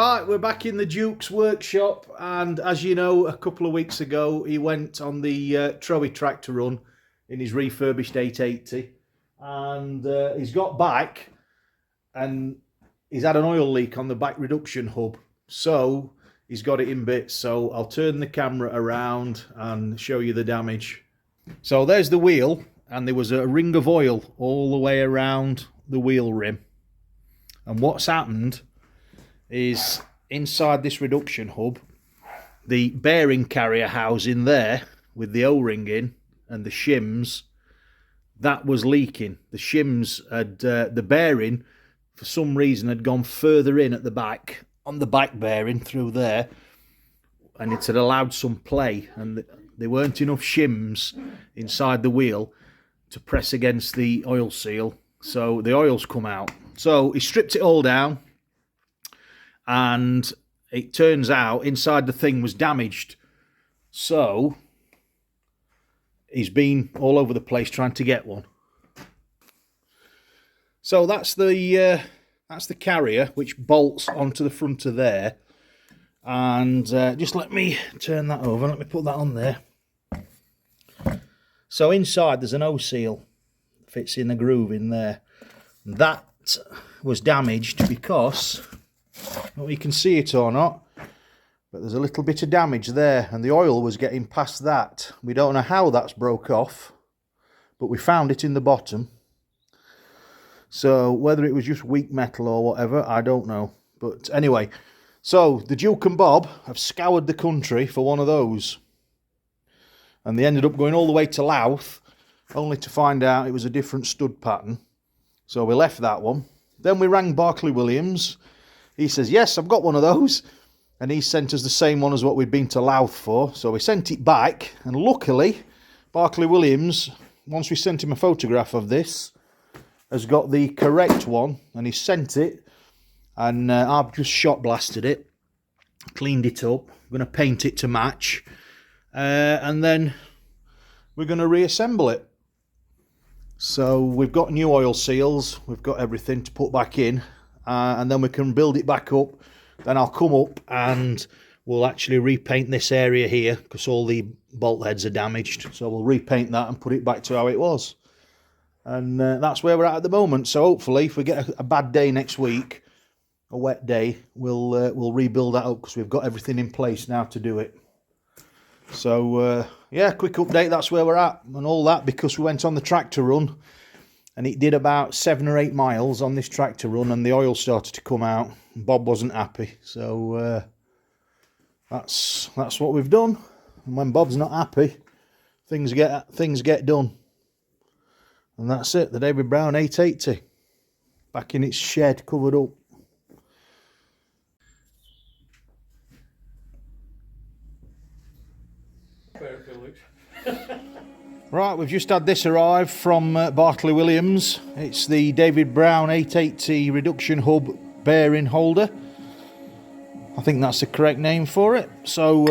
Right, we're back in the Duke's workshop, and as you know, a couple of weeks ago he went on the Trowie tractor run in his refurbished 880, and he's got back and he's had an oil leak on the back reduction hub, so he's got it in bits. So I'll turn the camera around and show you the damage. So there's the wheel, and there was a ring of oil all the way around the wheel rim, and what's happened is inside this reduction hub, the bearing carrier housing there with the O-ring in and the shims, that was leaking. The shims had, the bearing for some reason had gone further in at the back, on the back bearing through there, and it had allowed some play, and there weren't enough shims inside the wheel to press against the oil seal, so the oil's come out. So he stripped it all down, and it turns out inside the thing was damaged. So he's been all over the place trying to get one. So that's the carrier which bolts onto the front of there. And just let me turn that over. Let me put that on there. So inside there's an O-seal, fits in the groove in there. That was damaged because, well, you can see it or not, but there's a little bit of damage there, and the oil was getting past that. We don't know how that's broke off, but we found it in the bottom. So whether it was just weak metal or whatever, I don't know. But anyway, so the Duke and Bob have scoured the country for one of those, and they ended up going all the way to Louth, only to find out it was a different stud pattern. So we left that one. Then we rang Barclay Williams. He says, yes, I've got one of those. And he sent us the same one as what we'd been to Louth for. So we sent it back. And luckily, Barclay Williams, once we sent him a photograph of this, has got the correct one. And he sent it. And I've just shot blasted it. Cleaned it up. I'm going to paint it to match. And then we're going to reassemble it. So we've got new oil seals. We've got everything to put back in. And then we can build it back up. Then I'll come up and we'll actually repaint this area here because all the bolt heads are damaged. So we'll repaint that and put it back to how it was. And that's where we're at the moment. So hopefully if we get a bad day next week, a wet day, we'll rebuild that up because we've got everything in place now to do it. So yeah, quick update, that's where we're at. And all that because we went on the tractor run. And it did about 7 or 8 miles on this tractor run, and the oil started to come out. Bob wasn't happy, so that's what we've done. And when Bob's not happy, things get done. And that's it. The David Brown 880 back in its shed, covered up. Right, we've just had this arrive from Barclay Williams. It's the David Brown 880 reduction hub bearing holder. I think that's the correct name for it. So,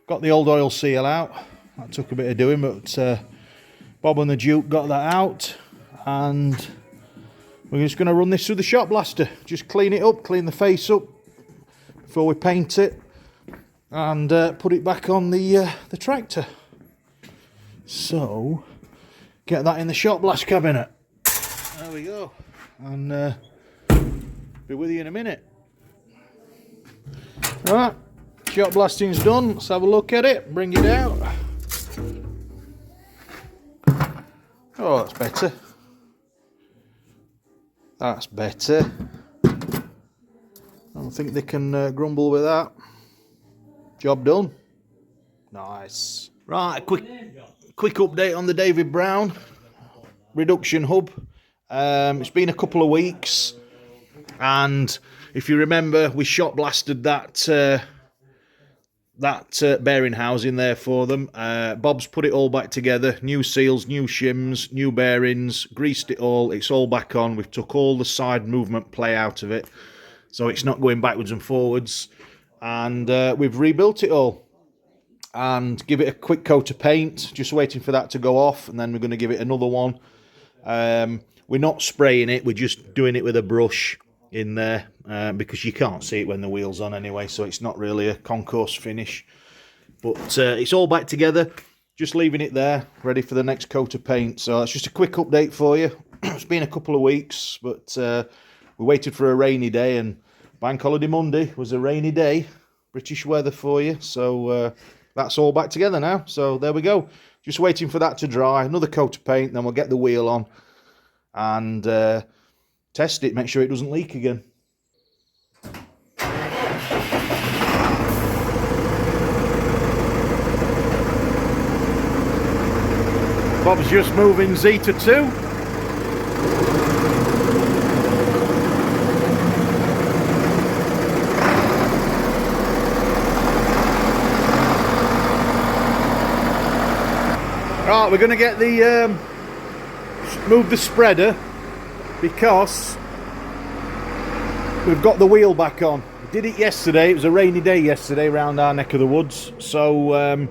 got the old oil seal out. That took a bit of doing, but Bob and the Duke got that out. And we're just going to run this through the shot blaster. Just clean it up, clean the face up before we paint it. And put it back on the tractor. So, get that in the shot blast cabinet. There we go. And be with you in a minute. Right, shot blasting's done. Let's have a look at it. Bring it out. Oh, that's better. That's better. I don't think they can grumble with that. Job done. Nice. Right, quick update on the David Brown reduction hub. It's been a couple of weeks, and if you remember, we shot blasted that bearing housing there for them. Bob's put it all back together, new seals, new shims, new bearings, greased it all. It's all back on. We've took all the side movement play out of it, so it's not going backwards and forwards, and we've rebuilt it all. And give it a quick coat of paint, just waiting for that to go off, and then we're going to give it another one. We're not spraying it, we're just doing it with a brush, in there because you can't see it when the wheel's on anyway, so it's not really a concourse finish. But it's all back together, just leaving it there, ready for the next coat of paint. So that's just a quick update for you. It's been a couple of weeks, but we waited for a rainy day, and Bank Holiday Monday was a rainy day. British weather for you. So that's all back together now. So there we go. Just waiting for that to dry. Another coat of paint, then we'll get the wheel on and test it, make sure it doesn't leak again. Bob's just moving Zeta 2. Right, we're going to get the move the spreader because we've got the wheel back on. We did it yesterday. It was a rainy day yesterday around our neck of the woods, so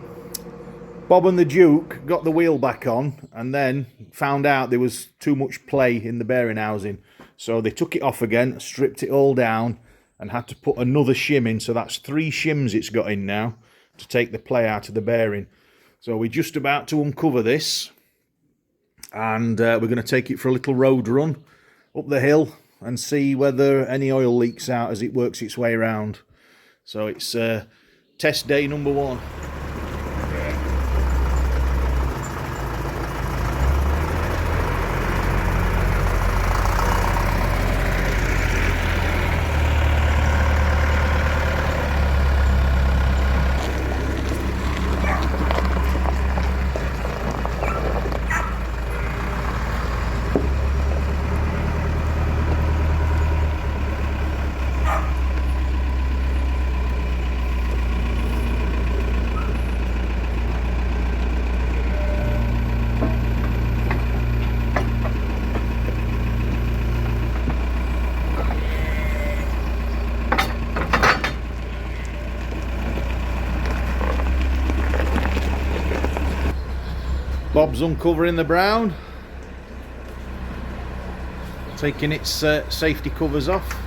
Bob and the Duke got the wheel back on and then found out there was too much play in the bearing housing. So they took it off again, stripped it all down and had to put another shim in. So that's 3 shims it's got in now to take the play out of the bearing. So we're just about to uncover this and we're going to take it for a little road run up the hill and see whether any oil leaks out as it works its way around. So it's test day number 1. Bob's uncovering the brown, taking its safety covers off.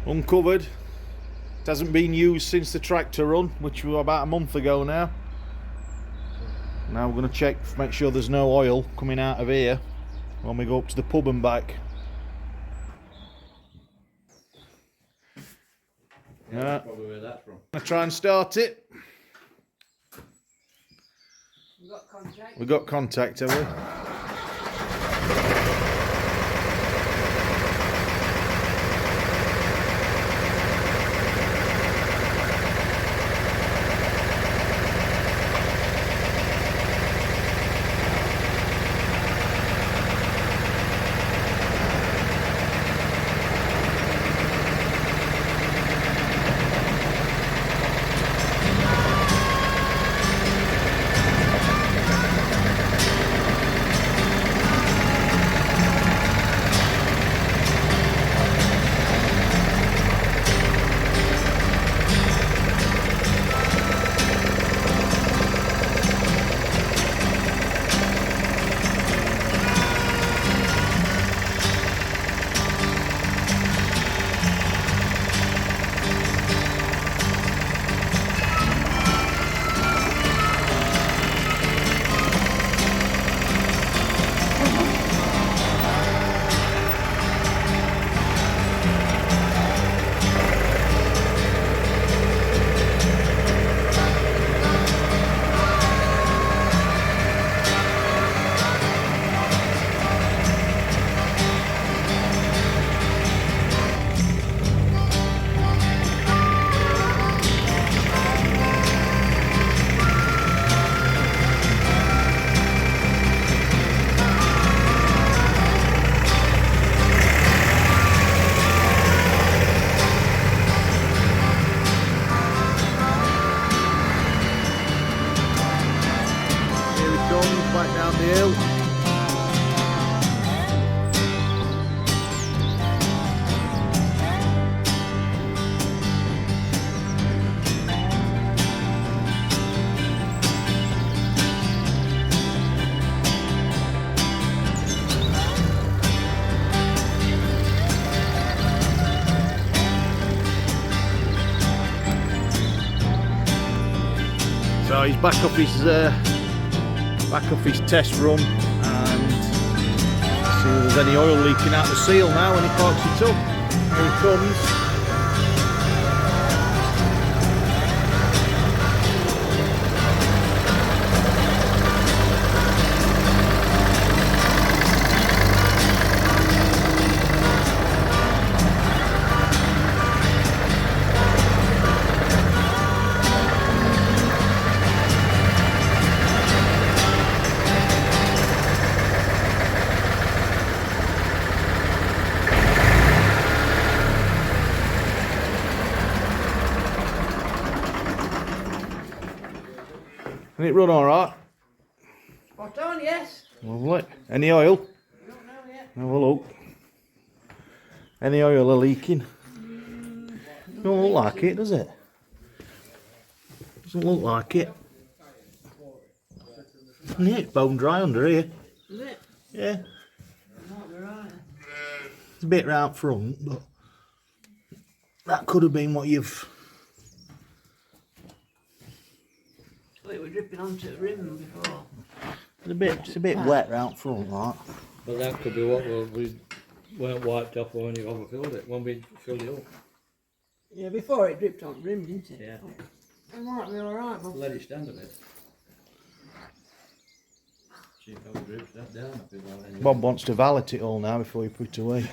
Uncovered. It hasn't been used since the tractor run, which was about a month ago now. Now we're going to check, make sure there's no oil coming out of here when we go up to the pub and back. Yeah. Probably where that's from. I'm going to try and start it. We've got contact. We've got contact, have we? he's back off his test run, and see if there's any oil leaking out the seal now when he parks it up. Here he comes. Can it run alright? Spot on, yes. Lovely. Any oil? I don't know yet. Have a look. Any oil are leaking? Don't look like it, does it? Doesn't look like it. Yeah, it's bone dry under here. Is it? Yeah. Might be right. It's a bit round front, but that could have been what you've... Well, it was dripping onto the rim before. It's a bit wet round front, right? But that could be what we weren't wiped off when you overfilled it, when we filled it up. Yeah, before it dripped on the rim, didn't it? Yeah. It might be alright, but Let it stand a bit. See if it drips that down a bit. Bob wants to valet it all now before you put it away.